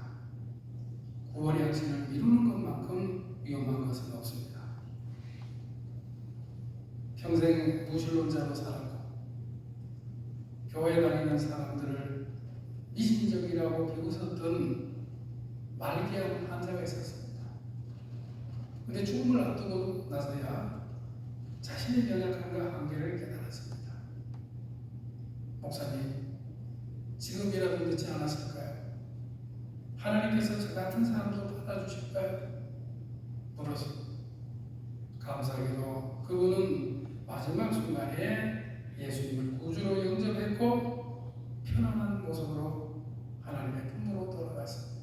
구원의 확신을 미루는 것만큼 위험한 것은 없습니다. 평생 무신론자로 살았고 교회 다니는 사람들을 미신적이라고 비웃었던 말기암 환자가 있었습니다. 근데 죽음을 앞두고 나서야 자신의 연약함과 한계를 깨달았습니다. 목사님, 지금이라도 늦지 않았을까요? 하나님께서 저 같은 사람도 받아주실까요? 물었습니다. 감사하게도 그분은 마지막 순간에 예수님을 구주로 영접했고 편안한 모습으로 하나님의 품으로 돌아갔습니다.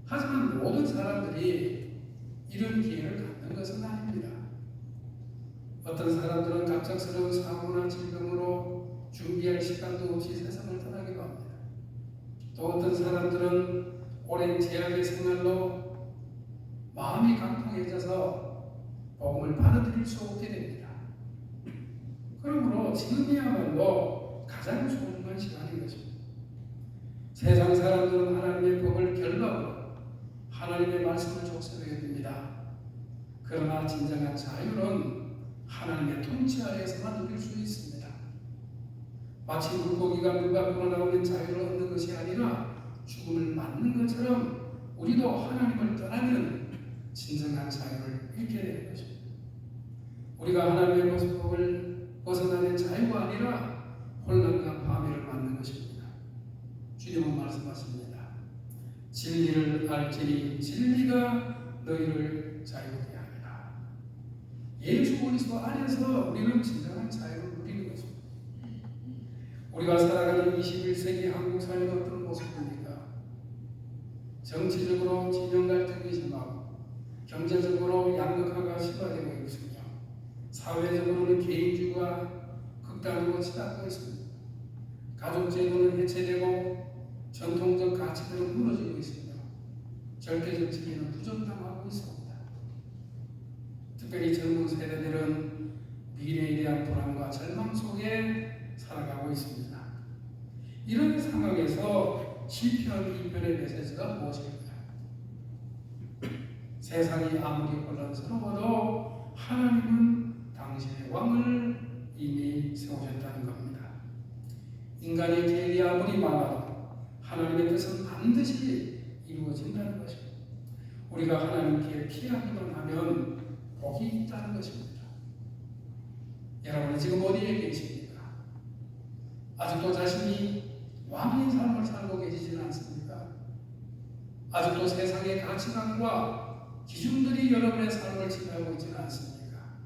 하지만 모든 사람들이 이런 기회를 갖는 것은 아닙니다. 어떤 사람들은 갑작스러운 사고나 질병으로 준비할 시간도 없이 세상을 떠나기도 합니다. 또 어떤 사람들은 오랜 제약의 생활로 마음이 강팍해져서 복음을 받아들일 수 없게 됩니다. 그러므로 지금이야말로 가장 소중한 시간인 것입니다. 세상 사람들은 하나님의 법을 결박으로 하나님의 말씀을 족쇄하게 됩니다. 그러나 진정한 자유는 하나님의 통치 아래에서만 누릴 수 있습니다. 마치 물고기가 물 밖으로 나오는 자유를 얻는 것이 아니라 죽음을 맞는 것처럼 우리도 하나님을 떠나면 진정한 자유를 잃게 되는 것입니다. 우리가 하나님의 법을 벗어나는 자유가 아니라 혼란과 파멸을 맞는 것입니다. 주님은 말씀하십니다. 진리를 알지니 진리가 너희를 자유롭게 하리라. 예수 그리스도 안에서 우리는 진정한 자유를 누리는 것입니다. 우리가 살아가는 21세기 한국 사회는 어떤 모습입니까? 정치적으로 진영 갈등이 심하고 경제적으로 양극화가 심화되고 있으며 사회적으로는 개인주의가 극단으로 치닫고 있습니다. 가족제도는 해체되고 전통적 가치들은 무너지고 있으며 절대적 진리는 부정당하고 있습니다. 특별히 젊은 세대들은 미래에 대한 불안과 절망 속에 살아가고 있습니다. 이런 상황에서 시편 2편의 메시지가 무엇일까요? 세상이 아무리 혼란스러워도 하나님은 당신의 왕을 이미 세우셨다는 겁니다. 인간의 계획이 아무리 많아도 하나님의 뜻은 반드시 이루어진다는 것입니다. 우리가 하나님께 피하기만 하면 복이 있다는 것입니다. 여러분은 지금 어디에 계십니까? 아직도 자신이 왕의 삶을 살고 계시지는 않습니까? 아직도 세상의 가치관과 기준들이 여러분의 삶을 지배하고 있지는 않습니까?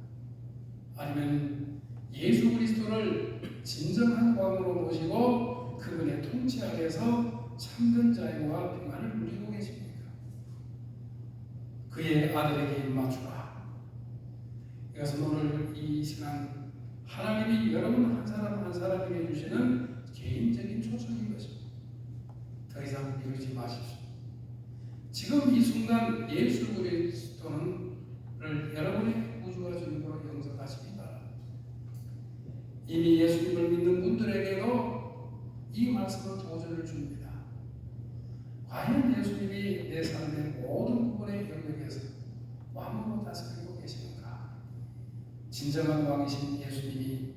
아니면 예수 그리스도를 진정한 왕으로 모시고 그분의 통치 아래에서 참된 자유와 평안을 누리고 계십니까? 그의 아들에게 입맞추라. 이것은 오늘 이 시간 하나님이 여러분 한 사람 한 사람에게 주시는 개인적인 초청인 것입니다. 더 이상 미루지 마십시오. 지금 이 순간 예수 그리스도를 여러분의 구주와 주님으로 영접하시기 바랍니다. 이미 예수님을 믿는 분들에게도 이 말씀은 도전을 줍니다. 과연 예수님이 내 삶의 모든 부분의 영역에서 왕으로 다스리고 계시는가? 진정한 왕이신 예수님이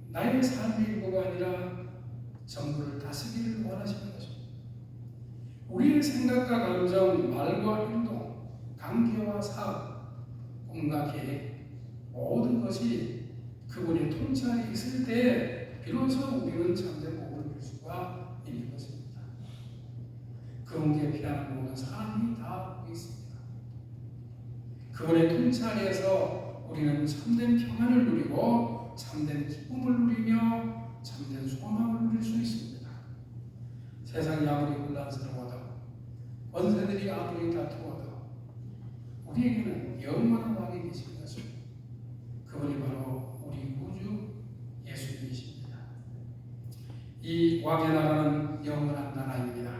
나의 삶의 일부가 아니라 전부를 다스리기를 원하시는 것입니다. 우리의 생각과 감정, 말과 행동, 관계와 사업, 꿈과 계획, 모든 것이 그분의 통치 아래 있을 때 비로소 우리는 참된 복을 누릴 수가 있는 것입니다. 그분께 피하는 모든 사람이 다 보고 있습니다. 그분의 통치 아래에서 우리는 참된 평안을 누리고 참된 기쁨을 누리며 참된 소망을 누릴 수 있습니다. 세상이 아무리 혼란스러워도 권세들이 아무리 다투어도 우리에게는 영원한 왕이 계신 것입니다. 그분이 바로 우리 구주 예수님이십니다. 이 왕에 나가는 영원한 나라입니다.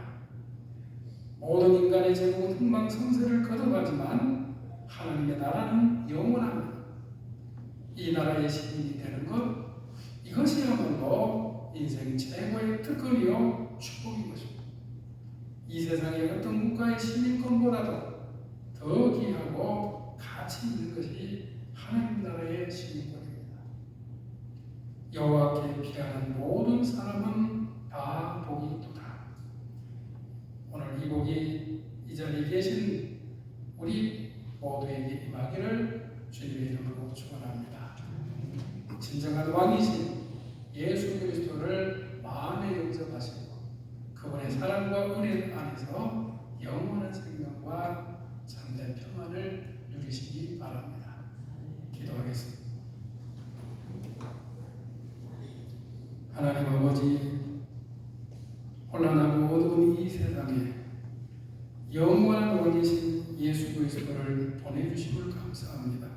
모든 인간의 제국은 흥망성쇠를 거듭하지만 하나님의 나라는 영원합니다. 이 나라의 시민이 되는 것, 이것이야말로 인생 최고의 특권이요 축복인 것입니다. 이 세상의 어떤 국가의 시민권보다도 더 귀하고 가치 있는 것이 하나님 나라의 시민권입니다. 여호와께 피하는 모든 사람은 다 복이 있도다. 오늘 이 복이 이 자리에 계신 우리 모두에게 임하기를 주님의 이름으로 축원합니다. 진정한 왕이신 예수 그리스도를 마음에 영접하시고 그분의 사랑과 은혜 안에서 영원한 생명과 참된 평안을 누리시기 바랍니다. 기도하겠습니다. 하나님 아버지, 혼란하고 어두운 이 세상에 영원한 왕이신 예수 그리스도를 보내주심을 감사합니다.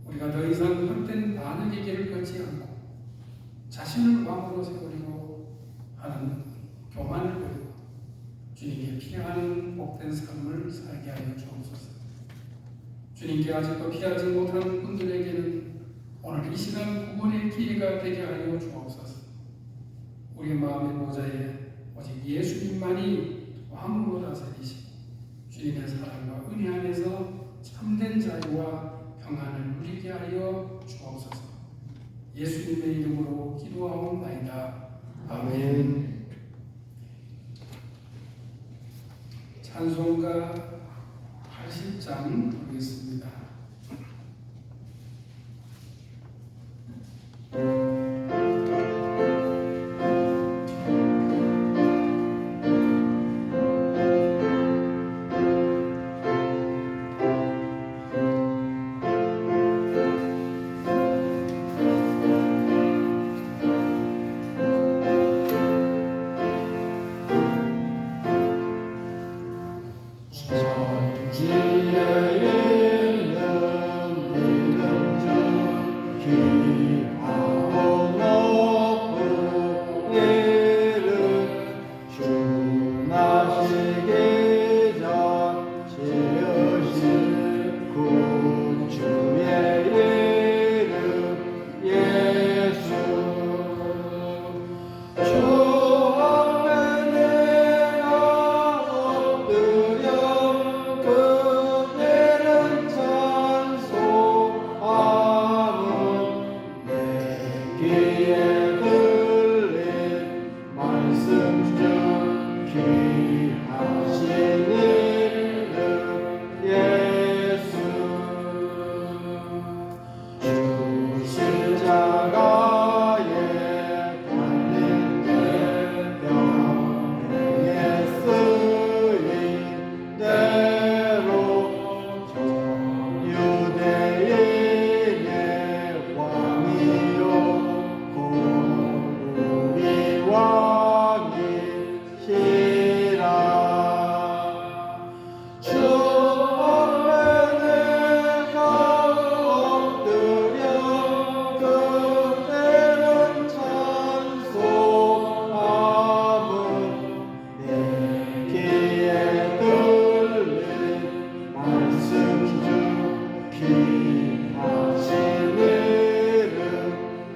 우리가 더 이상 헛된 반역의 길을 걷지 않고 자신을 왕으로 세우려고 하는 교만을 버리고 주님께 필요한 복된 삶을 살게 하여 주옵소서. 주님께 아직도 피하지 못한 분들에게는 오늘 이 시간 구원의 기회가 되게 하여 주옵소서. 우리 마음의 보좌에 오직 예수님만이 왕으로 다스리시고 주님의 사랑과 은혜 안에서 참된 자유와 평안을 누리게 하여 주옵소서. 예수님의 이름으로 기도하옵나이다. 아멘. 찬송가 80장 부르겠습니다.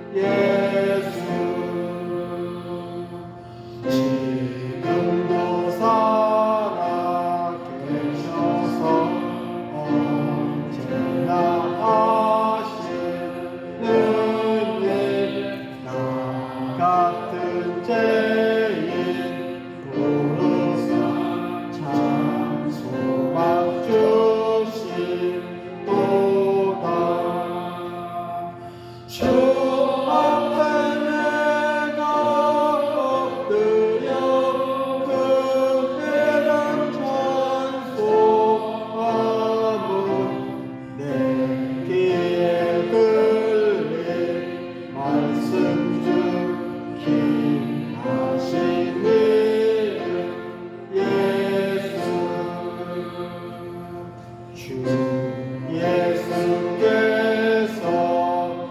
예수께서 영원히 언제나 오는 내 길의 뜰린 말씀 중 기하시니를 예수 주 예수께서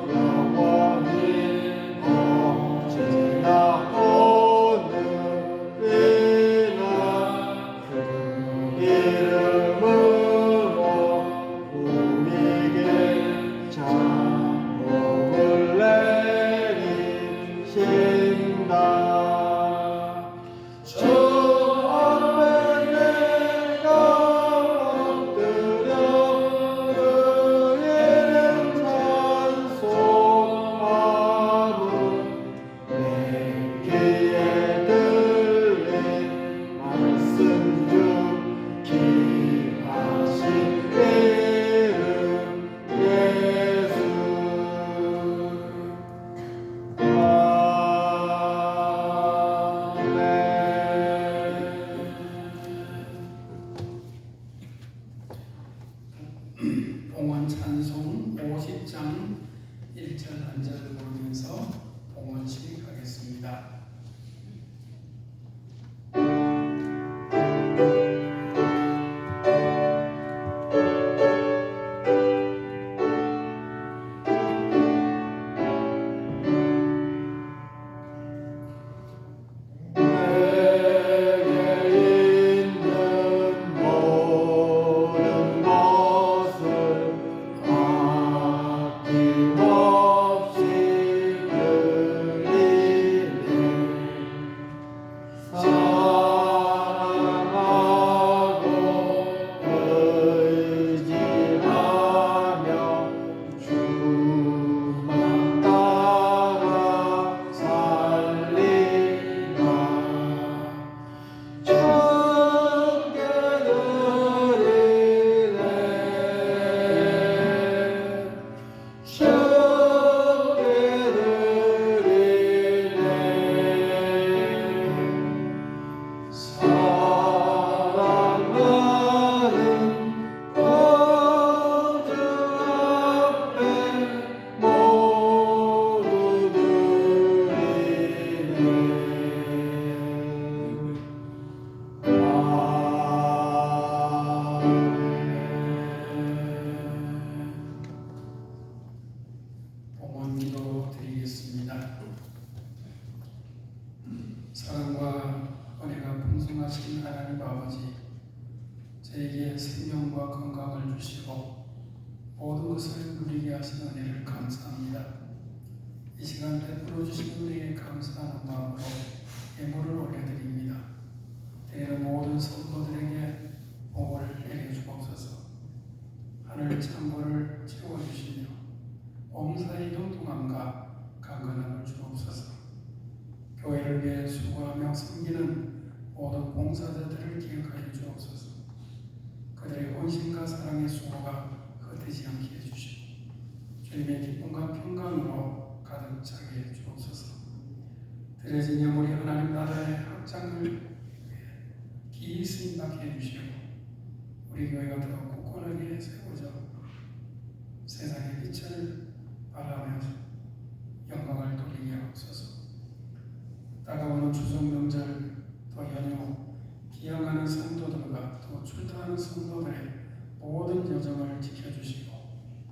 영원히 언제나 오는 내 길의 뜰린 말씀 중 기하시니를 예수 주 봉헌 찬송 50장 1절 한절 부르면서 봉헌식 하겠습니다. 봉헌기도 드리겠습니다. 사랑과 은혜가 풍성하신 하나님 아버지, 저에게 생명과 건강을 주시고 모든 것을 누리게 하신 은혜를 감사합니다. 이 시간 베풀어 주신 은혜에 감사하는 마음으로 예물을 올려드립니다. 때에는 모든 성도들에게 복을 내려 주옵소서. 하늘 창고를 채워주시며 범사의 동통함과 강건함을 주옵소서. 교회를 위해 수고하며 섬기는 모든 봉사자들을 기억하여 주옵소서. 그들의 헌신과 사랑의 수고가 헛되지 않게 해주시고 주님의 기쁨과 평강으로 가득 차게 해 주옵소서. 드려진 예물이 하나님 나라의 확장을 기이 쓰임받게 해주시고 우리 교회가 더 굳건하게 세워져 세상의 빛을 바라며 영광을 돌리게 하옵소서. 다가오는 추석 명절 또 연휴 귀향하는 성도들과 또 출타하는 성도들의 모든 여정을 지켜주시고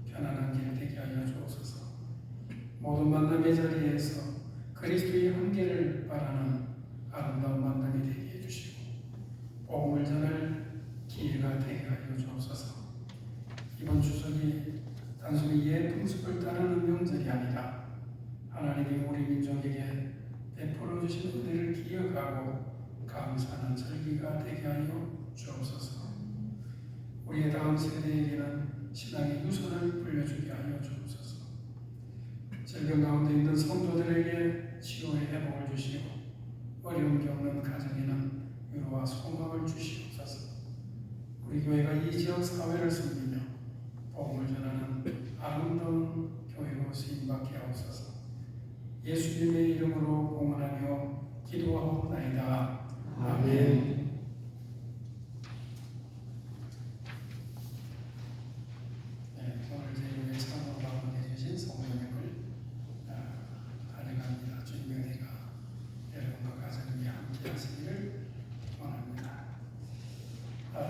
편안한 길 되게 하여 주옵소서. 모든 만남의 자리에서 그리스도의 한계를 바라는 아름다운 만남이 되게 해주시고 복음을 전할 기회가 되게 하여 주옵소서. 이번 추석이 단순히 옛 풍습을 따르는 명절이 아니라 하나님이 우리 민족에게 베풀어 주신 은혜를 기억하고 감사하는 절기가 되게 하여 주옵소서. 우리의 다음 세대에게는 신앙의 유선을 불려주게 하여 주옵소서. 질병 가운데 있는 성도들에게 치료의 회복을 주시고 어려움 겪는 가정에는 위로와 소망을 주시옵소서. 우리 교회가 이 지역 사회를 섬기며 복음을 전하는 아름다운 교회로 쓰임받게 하옵소서. 예수님의 이름으로 봉헌하며 기도하옵나이다. 아멘. 오늘 저희에게 참으로 방문해 주신 성령님을 환영합니다. 주님의 은혜가 여러분과 가정이 함께 하시기를 원합니다.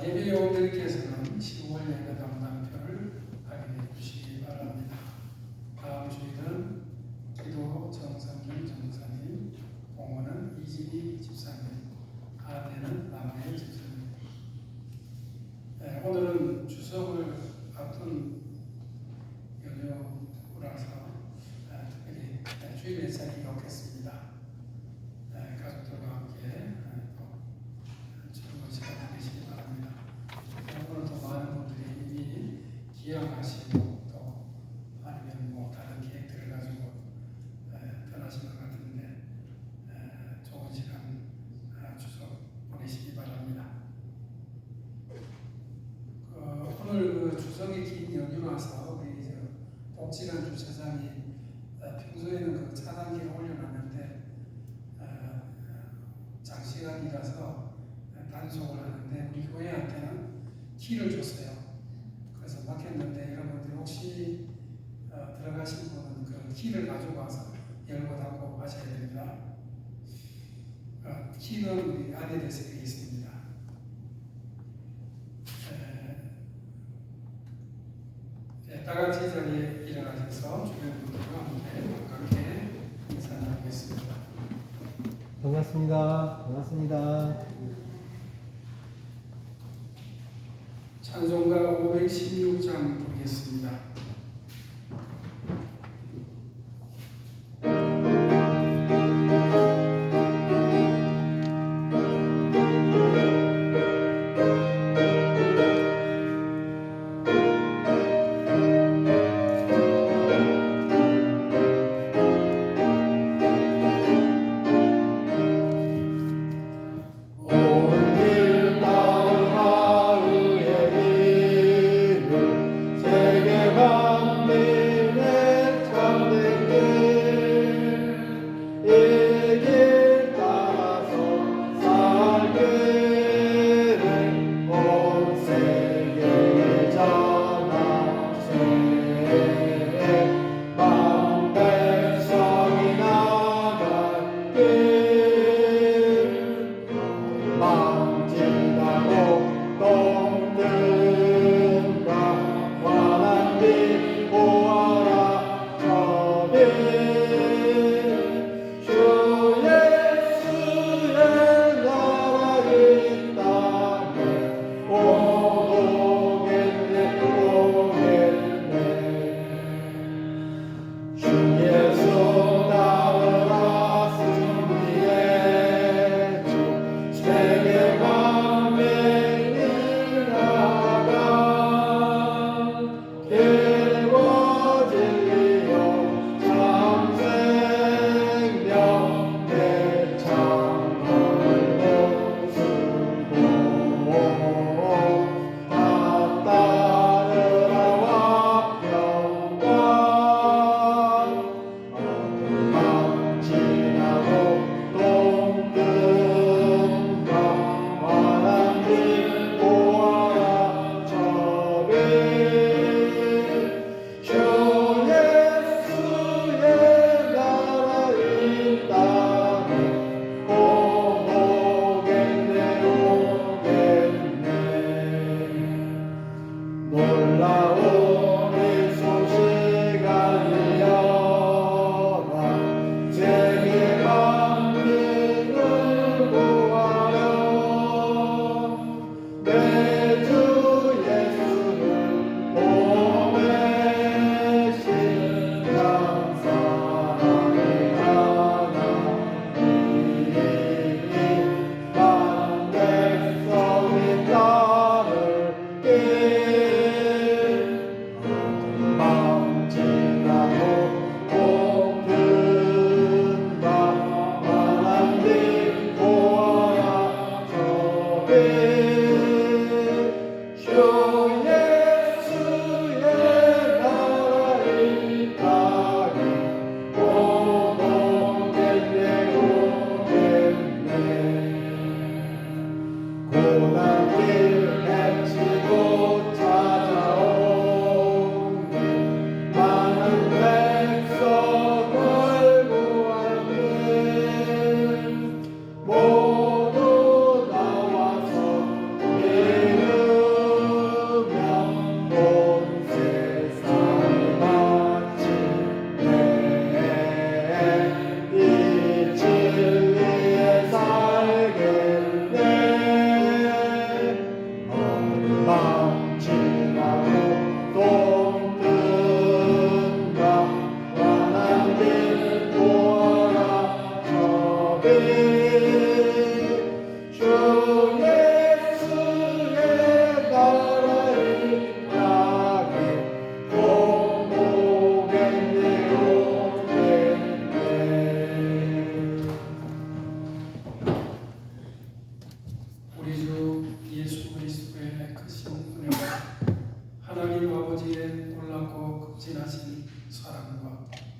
예배 요원들께서는 10월 예배 담당표를 확인해 주시기 바랍니다. 다음 주일은 기도 정상님 전사님, 봉헌은 이진희 집사님, 아내는 남해 집사님. 오늘은 추석을 앞둔 연휴라서 특별히 주일 예찬이 없겠습니다. 가족들과 함께 또 즐거운 시간 보내시기 바랍니다. 오늘도 많은 분들이 이미 기약하시고 또 아니면 뭐 다른 계획들을 가지고 떠나신 것 같은데 좋은 시간 추석 보내시기 바랍니다. 오늘 추석이 긴 연휴라서 우리 복지관 주차장이 평소에는 그 차단기를 올려놨는데 장시간이라서 단속을 하는데 우리 교회한테는 키를 줬어요. 그래서 막혔는데 여러분들 혹시 들어가신 분은 그 키를 가지고 와서 열고 닫고 하셔야 됩니다. 키는 우리 안에 데스크에 있습니다. 다 같이 자리에 일어나셔서 주변 분들과 함께 반갑게 인사 나누겠습니다. 반갑습니다. 반갑습니다. 찬송가 516장 부르겠습니다.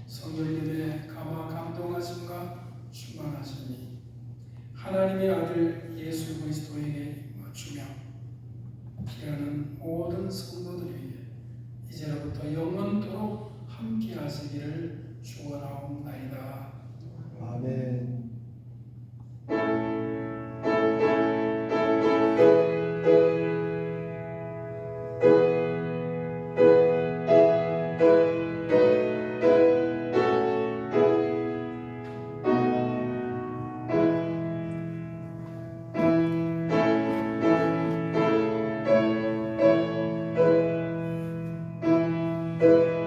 성령님의 감동하심과 충만하심이 하나님의 아들 예수 그리스도에게 맞추며 피하는 모든 성도들 위해 이제로부터 영원토록 함께 하시기를 축원하옵나이다. 아멘. 아멘.